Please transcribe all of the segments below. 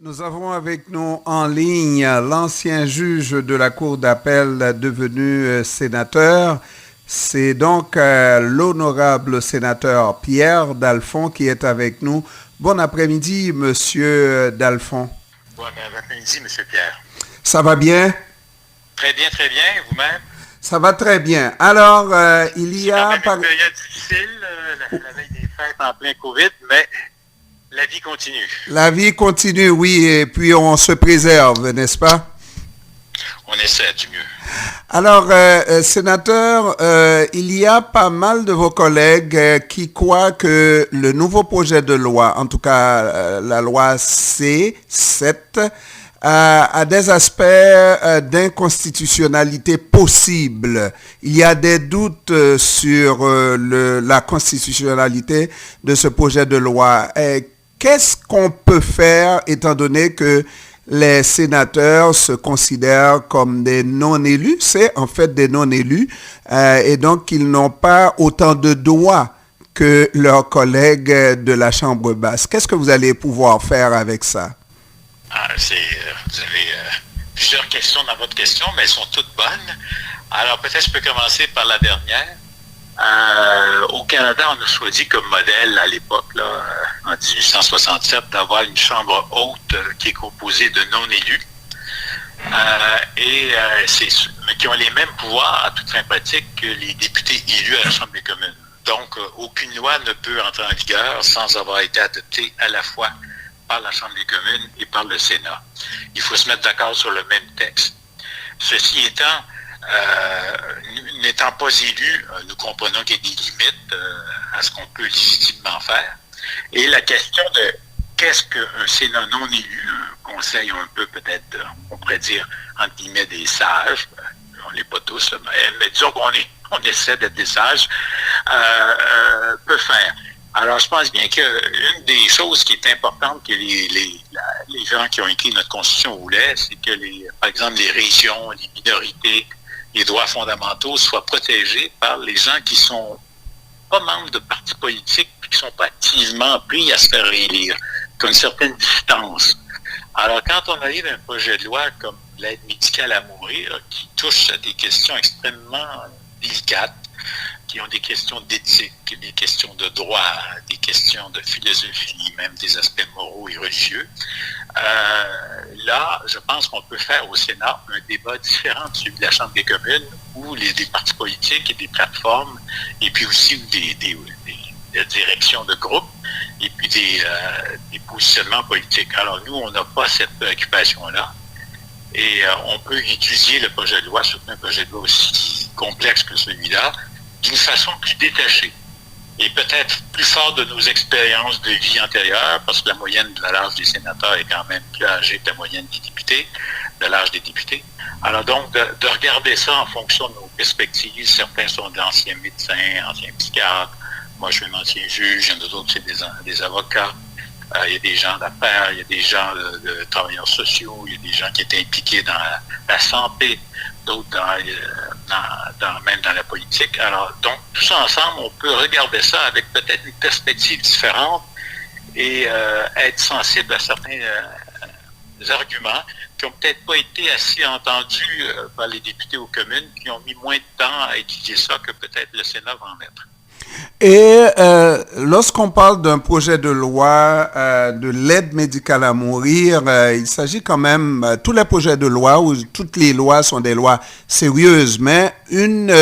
Nous avons avec nous en ligne l'ancien juge de la Cour d'appel devenu sénateur. C'est donc l'honorable sénateur Pierre Dalphond qui est avec nous. Bon après-midi, monsieur Dalphond. Bon après-midi, monsieur Pierre. Ça va bien? Très bien, vous-même? Ça va très bien. Alors, il y a... C'est quand même une période difficile, la veille des fêtes en plein COVID, mais la vie continue. La vie continue, oui, et puis on se préserve, n'est-ce pas? On essaie du mieux. Alors, sénateur, il y a pas mal de vos collègues qui croient que le nouveau projet de loi, en tout cas la loi C7, a des aspects d'inconstitutionnalité possibles. Il y a des doutes sur la constitutionnalité de ce projet de loi. Qu'est-ce qu'on peut faire étant donné que les sénateurs se considèrent comme des non-élus? C'est en fait des non-élus et donc ils n'ont pas autant de droits que leurs collègues de la Chambre basse. Qu'est-ce que vous allez pouvoir faire avec ça? Vous avez plusieurs questions dans votre question, mais elles sont toutes bonnes. Alors peut-être je peux commencer par la dernière. Au Canada, on a choisi comme modèle à l'époque, en 1867, d'avoir une chambre haute qui est composée de non-élus mais qui ont les mêmes pouvoirs à toute fin pratique que les députés élus à la Chambre des communes. Donc, aucune loi ne peut entrer en vigueur sans avoir été adoptée à la fois par la Chambre des communes et par le Sénat. Il faut se mettre d'accord sur le même texte. Ceci étant, n'étant pas élus, nous comprenons qu'il y a des limites à ce qu'on peut légitimement faire. Et la question de qu'est-ce qu'un Sénat non élu, un conseil un peu peut-être, on pourrait dire, entre guillemets, des sages, on n'est pas tous, mais disons qu'on essaie d'être des sages, peut faire. Alors, je pense bien qu'une des choses qui est importante que les gens qui ont écrit notre Constitution voulaient, c'est que, par exemple, les régions, les minorités, les droits fondamentaux soient protégés par les gens qui sont pas membres de partis politiques et qui ne sont pas activement pris à se faire élire, qui ont une certaine distance. Alors, quand on arrive à un projet de loi comme l'aide médicale à mourir, qui touche à des questions extrêmement délicates, qui ont des questions d'éthique, des questions de droit, des questions de philosophie, même des aspects moraux et religieux. Là, je pense qu'on peut faire au Sénat un débat différent de celui de la Chambre des communes, où des partis politiques et des plateformes, et puis aussi des directions de groupe, et puis des positionnements politiques. Alors nous, on n'a pas cette préoccupation-là. Et on peut étudier le projet de loi, surtout un projet de loi aussi complexe que celui-là, d'une façon plus détachée et peut-être plus fort de nos expériences de vie antérieures, parce que la moyenne de l'âge des sénateurs est quand même plus âgée que la moyenne des députés, de l'âge des députés. Alors donc, de regarder ça en fonction de nos perspectives. Certains sont d'anciens médecins, anciens psychiatres. Moi, je suis un ancien juge. Il y en a d'autres, c'est des avocats. Il y a des gens d'affaires, il y a des gens de travailleurs sociaux, il y a des gens qui étaient impliqués dans la santé, d'autres même dans la politique. Alors, donc, tout ça ensemble, on peut regarder ça avec peut-être une perspective différente et être sensible à certains arguments qui n'ont peut-être pas été assez entendus par les députés aux communes, qui ont mis moins de temps à étudier ça que peut-être le Sénat va en mettre. Et lorsqu'on parle d'un projet de loi de l'aide médicale à mourir, il s'agit quand même, tous les projets de loi, ou toutes les lois sont des lois sérieuses, mais une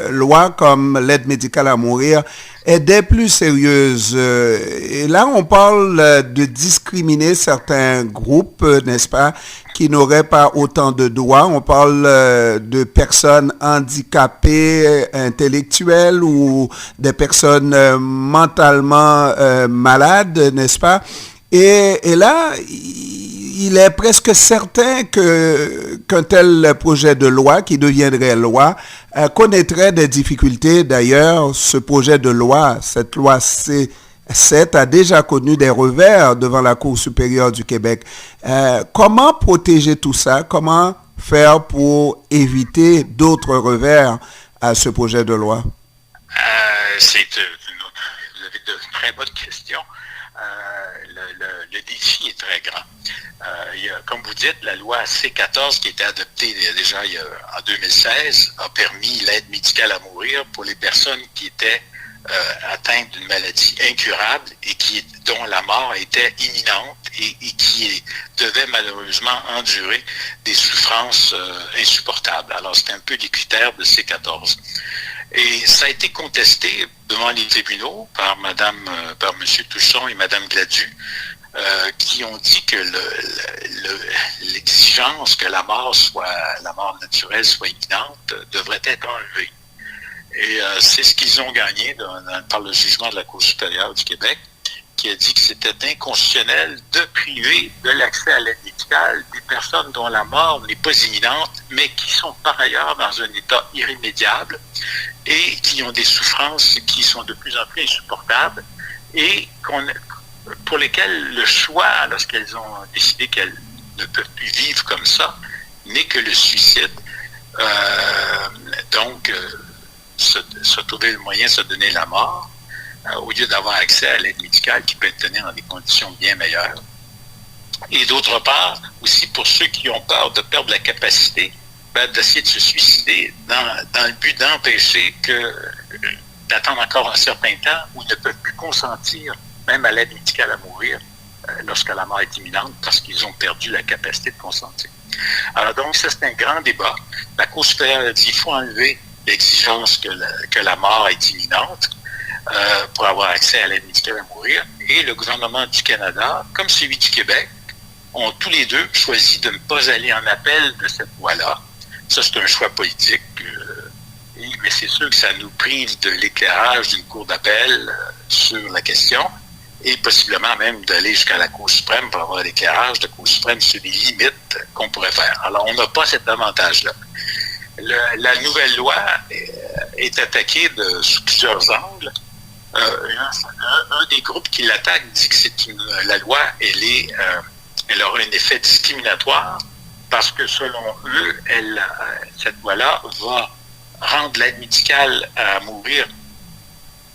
loi comme l'aide médicale à mourir est des plus sérieuses. Et là, on parle de discriminer certains groupes, n'est-ce pas, qui n'auraient pas autant de droits. On parle de personnes handicapées, intellectuelles ou des personnes mentalement malades, n'est-ce pas? Et là, il est presque certain qu'un tel projet de loi, qui deviendrait loi, connaîtrait des difficultés. D'ailleurs, ce projet de loi, cette loi C7, a déjà connu des revers devant la Cour supérieure du Québec. Comment protéger tout ça? Comment faire pour éviter d'autres revers à ce projet de loi? Vous avez de très bonnes questions. le défi est très grand. Comme vous dites, la loi C-14 qui a été adoptée déjà en 2016 a permis l'aide médicale à mourir pour les personnes qui étaient atteintes d'une maladie incurable et dont la mort était imminente et qui devaient malheureusement endurer des souffrances insupportables. Alors, c'était un peu les critères de C-14. Et ça a été contesté devant les tribunaux par M. Touchon et Mme Gladu, qui ont dit que l'exigence que la mort naturelle soit imminente devrait être enlevée. Et c'est ce qu'ils ont gagné par le jugement de la Cour supérieure du Québec, qui a dit que c'était inconstitutionnel de priver de l'accès à l'aide médicale des personnes dont la mort n'est pas imminente, mais qui sont par ailleurs dans un état irrémédiable et qui ont des souffrances qui sont de plus en plus insupportables et pour lesquelles le choix, lorsqu'elles ont décidé qu'elles ne peuvent plus vivre comme ça, n'est que le suicide. Donc, se trouver le moyen de se donner la mort, au lieu d'avoir accès à l'aide médicale qui peut être donnée dans des conditions bien meilleures. Et d'autre part, aussi pour ceux qui ont peur de perdre la capacité, d'essayer de se suicider dans le but d'empêcher d'attendre encore un certain temps où ils ne peuvent plus consentir même à l'aide médicale à mourir lorsque la mort est imminente parce qu'ils ont perdu la capacité de consentir. Alors donc, ça c'est un grand débat. La Cour supérieure a dit qu'il faut enlever l'exigence que la mort est imminente pour avoir accès à l'aide médicale à mourir. Et le gouvernement du Canada, comme celui du Québec, ont tous les deux choisi de ne pas aller en appel de cette loi-là. Ça, c'est un choix politique. Mais c'est sûr que ça nous prive de l'éclairage d'une cour d'appel sur la question et possiblement même d'aller jusqu'à la Cour suprême pour avoir l'éclairage de la Cour suprême sur les limites qu'on pourrait faire. Alors, on n'a pas cet avantage-là. La nouvelle loi est attaquée sous plusieurs angles. Un des groupes qui l'attaque dit que la loi, elle aura un effet discriminatoire parce que selon eux, cette loi-là va rendre l'aide médicale à mourir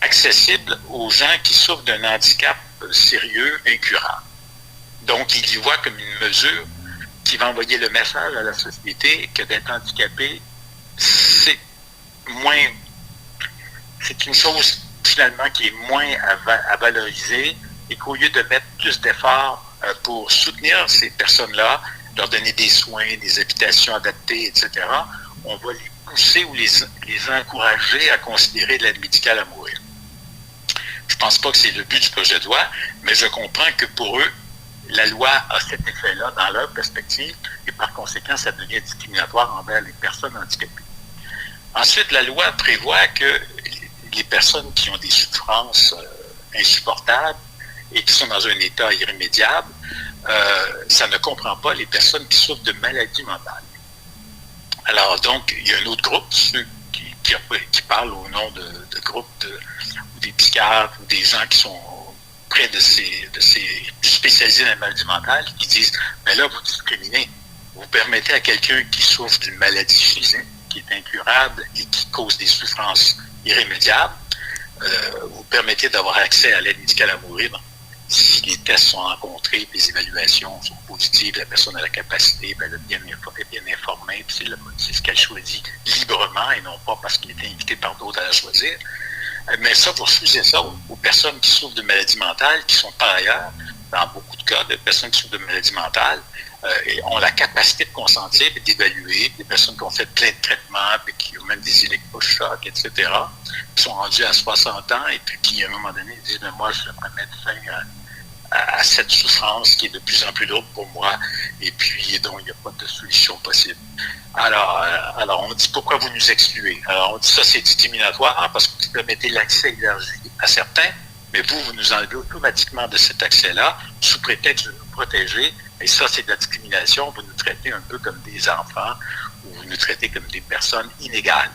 accessible aux gens qui souffrent d'un handicap sérieux, incurable. Donc, ils y voient comme une mesure qui va envoyer le message à la société que d'être handicapé, c'est une chose finalement qui est moins à valoriser et qu'au lieu de mettre plus d'efforts pour soutenir ces personnes-là, leur donner des soins, des habitations adaptées, etc., on va les pousser ou les encourager à considérer l'aide médicale à mourir. Je ne pense pas que c'est le but du projet de loi, mais je comprends que pour eux, la loi a cet effet-là dans leur perspective et par conséquent, ça devient discriminatoire envers les personnes handicapées. Ensuite, la loi prévoit que les personnes qui ont des souffrances insupportables et qui sont dans un état irrémédiable, ça ne comprend pas les personnes qui souffrent de maladies mentales. Alors donc, il y a un autre groupe, ceux qui parlent au nom de groupes ou des psychiatres ou des gens qui sont près de ces spécialisés dans la maladie mentale, qui disent, mais là, vous discriminez. Vous permettez à quelqu'un qui souffre d'une maladie physique, qui est incurable et qui cause des souffrances irrémédiables, vous permettez d'avoir accès à l'aide médicale à mourir. Si les tests sont rencontrés, les évaluations sont positives, la personne a la capacité, elle est bien informée, puis c'est ce qu'elle choisit librement et non pas parce qu'elle est invitée par d'autres à la choisir. Mais ça, vous refusez ça aux personnes qui souffrent de maladies mentales, qui sont par ailleurs, dans beaucoup de cas, de personnes qui souffrent de maladies mentales, et ont la capacité de consentir et d'évaluer, des personnes qui ont fait plein de traitements, puis qui ont même des électrochocs, etc., qui sont rendus à 60 ans et puis qui, à un moment donné, disent « Moi, je vais mettre fin à cette souffrance qui est de plus en plus lourde pour moi, et puis donc il n'y a pas de solution possible. » Alors, on dit pourquoi vous nous excluez? Alors, on dit ça c'est discriminatoire parce que vous permettez l'accès élargi à certains, mais vous nous enlevez automatiquement de cet accès-là sous prétexte de nous protéger, et ça c'est de la discrimination, vous nous traitez un peu comme des enfants, ou vous nous traitez comme des personnes inégales.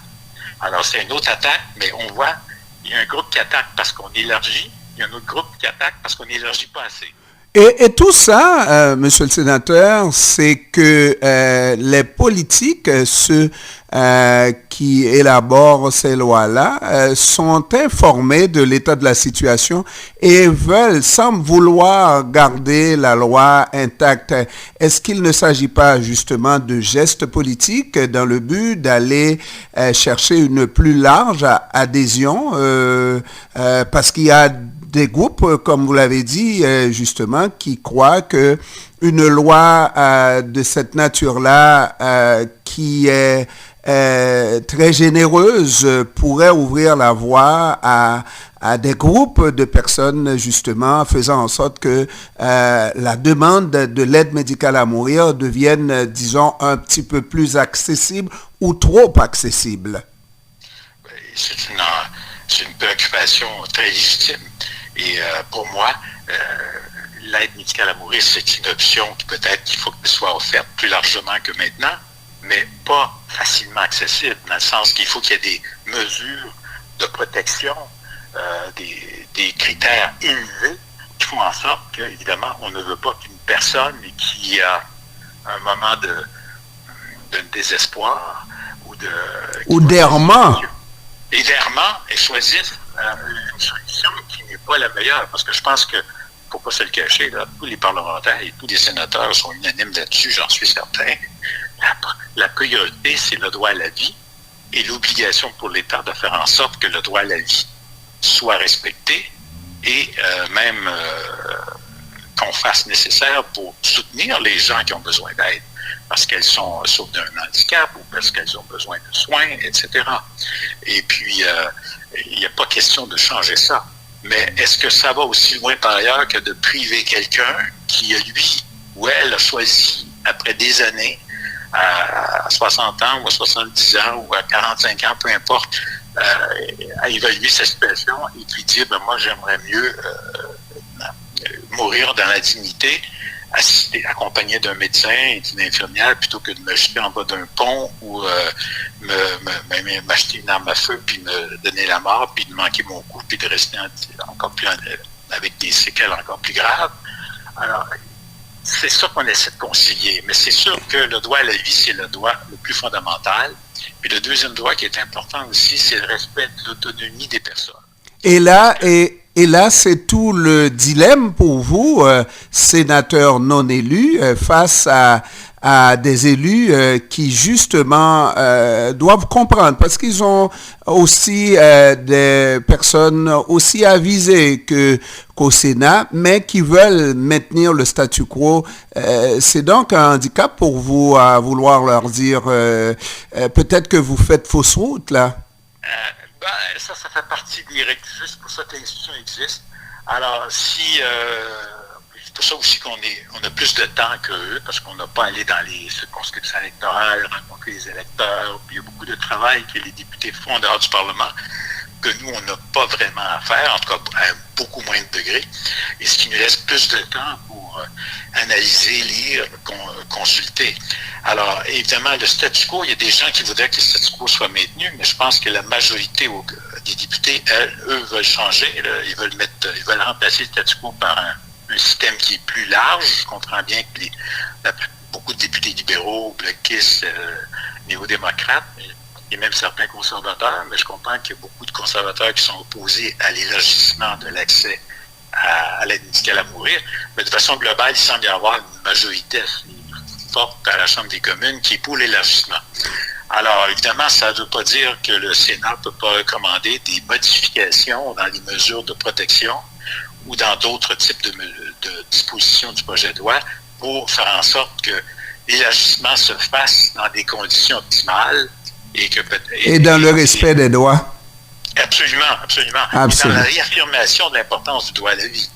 Alors, c'est une autre attaque, mais on voit, il y a un groupe qui attaque parce qu'on élargit, il y a un autre groupe qui attaque parce qu'on n'élargit pas assez. Et tout ça, Monsieur le Sénateur, c'est que les politiques, ceux qui élaborent ces lois-là, sont informés de l'état de la situation et semblent vouloir garder la loi intacte. Est-ce qu'il ne s'agit pas justement de gestes politiques dans le but d'aller chercher une plus large adhésion parce qu'il y a des groupes, comme vous l'avez dit, justement, qui croient que une loi de cette nature-là, qui est très généreuse, pourrait ouvrir la voie à des groupes de personnes, justement, faisant en sorte que la demande de l'aide médicale à mourir devienne, disons, un petit peu plus accessible ou trop accessible. C'est une préoccupation très légitime. Et pour moi, l'aide médicale à mourir, c'est une option qui peut-être qu'il faut qu'elle soit offerte plus largement que maintenant, mais pas facilement accessible, dans le sens qu'il faut qu'il y ait des mesures de protection, des critères élevés qui font en sorte qu'évidemment, on ne veut pas qu'une personne qui a un moment de désespoir ou d'errement et choisisse une solution qui n'est pas la meilleure. Parce que je pense que, pour ne pas se le cacher, là, tous les parlementaires et tous les sénateurs sont unanimes là-dessus, j'en suis certain. La priorité, c'est le droit à la vie et l'obligation pour l'État de faire en sorte que le droit à la vie soit respecté et même qu'on fasse nécessaire pour soutenir les gens qui ont besoin d'aide, parce qu'elles sont sauf d'un handicap ou parce qu'elles ont besoin de soins, etc. Et puis, il n'y a pas question de changer ça. Mais est-ce que ça va aussi loin par ailleurs que de priver quelqu'un qui, lui ou elle, a choisi, après des années, à 60 ans ou à 70 ans ou à 45 ans, peu importe, à évaluer sa situation et puis dire, moi, j'aimerais mieux mourir dans la dignité, accompagné d'un médecin et d'une infirmière, plutôt que de me jeter en bas d'un pont ou m'acheter une arme à feu, puis me donner la mort, puis de manquer mon coup, puis de rester encore plus avec des séquelles encore plus graves. Alors, c'est ça qu'on essaie de concilier. Mais c'est sûr que le droit à la vie, c'est le droit le plus fondamental. Puis le deuxième droit qui est important aussi, c'est le respect de l'autonomie des personnes. Et là, c'est tout le dilemme pour vous, sénateurs non élus, face à des élus qui, justement, doivent comprendre, parce qu'ils ont aussi des personnes aussi avisées qu'au Sénat, mais qui veulent maintenir le statu quo. C'est donc un handicap pour vous à vouloir leur dire peut-être que vous faites fausse route, là. Ça fait partie des requis, c'est pour ça que l'institution existe. Alors, c'est pour ça aussi qu'on a plus de temps qu'eux, parce qu'on n'a pas allé dans les circonscriptions électorales, rencontrer les électeurs, puis il y a beaucoup de travail que les députés font en dehors du Parlement, que nous, on n'a pas vraiment à faire, en tout cas à beaucoup moins de degrés, et ce qui nous laisse plus de temps pour analyser, lire, consulter. Alors, évidemment, le statu quo, il y a des gens qui voudraient que le statu quo soit maintenu, mais je pense que la majorité des députés, eux, veulent changer. Là, ils veulent remplacer le statu quo par un système qui est plus large. Je comprends bien que beaucoup de députés libéraux, bloquistes, néo-démocrates, et même certains conservateurs, mais je comprends qu'il y a beaucoup de conservateurs qui sont opposés à l'élargissement de l'accès à l'aide médicale à mourir. Mais de façon globale, il semble y avoir une majorité forte à la Chambre des communes qui est pour l'élargissement. Alors, évidemment, ça ne veut pas dire que le Sénat ne peut pas recommander des modifications dans les mesures de protection ou dans d'autres types de dispositions du projet de loi pour faire en sorte que l'élargissement se fasse dans des conditions optimales et dans le respect des droits. Absolument. Et dans la réaffirmation de l'importance du droit à la vie.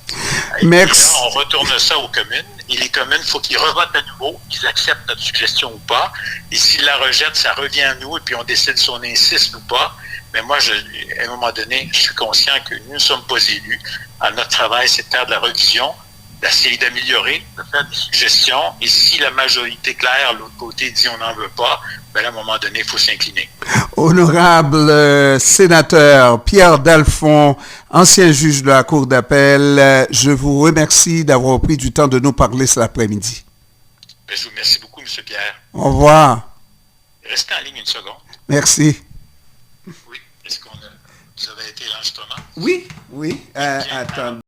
Merci. Là, on retourne ça aux communes. Et les communes, il faut qu'ils revotent à nouveau, qu'ils acceptent notre suggestion ou pas. Et s'ils la rejettent, ça revient à nous et puis on décide si on insiste ou pas. Mais moi, à un moment donné, je suis conscient que nous ne sommes pas élus. Alors, notre travail, c'est de faire de la revision d'essayer d'améliorer, de faire des suggestions. Et si la majorité claire, l'autre côté, dit on n'en veut pas, ben là, à un moment donné, il faut s'incliner. Honorable sénateur Pierre Dalphond, ancien juge de la Cour d'appel, je vous remercie d'avoir pris du temps de nous parler cet après-midi. Ben, je vous remercie beaucoup, M. Pierre. Au revoir. Restez en ligne une seconde. Merci. Oui. Est-ce qu'on a... Vous avez été l'enregistrement? Oui, oui. Attends.